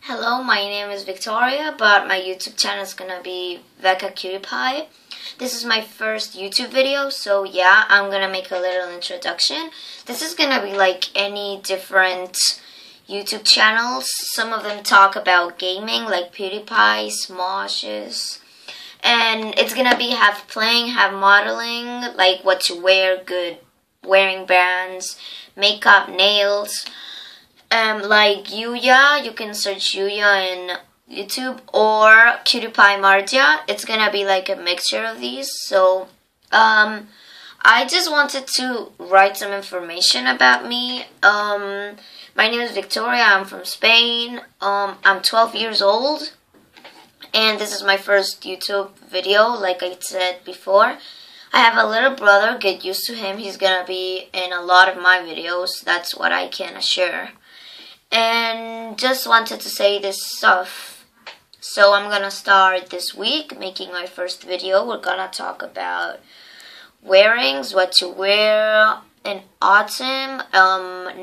Hello, my name is Victoria, but my YouTube channel is gonna be Veka Cutie Pie. This is my first YouTube video, so yeah, I'm gonna make a little introduction. This is gonna be like any different YouTube channels. Some of them talk about gaming, like PewDiePie, Smoshes. And it's gonna be half playing, half modeling, like what to wear, good wearing brands, makeup, nails. Like Yuya, you can search Yuya in YouTube, or Cutie Pie Marja. It's gonna be like a mixture of these. So, I just wanted to write some information about me. My name is Victoria. I'm from Spain. I'm 12 years old, and this is my first YouTube video, like I said before. I have a little brother. Get used to him. He's gonna be in a lot of my videos. That's what I can assure. And just wanted to say this stuff. So I'm gonna start this week making my first video. We're gonna talk about wearings, what to wear in autumn,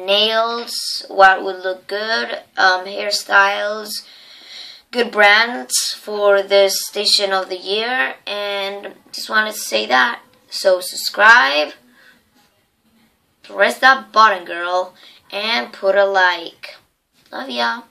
nails, what would look good, hairstyles, good brands for this station of the year, and just wanted to say that. So subscribe, press that button, girl, and put a like. Love ya.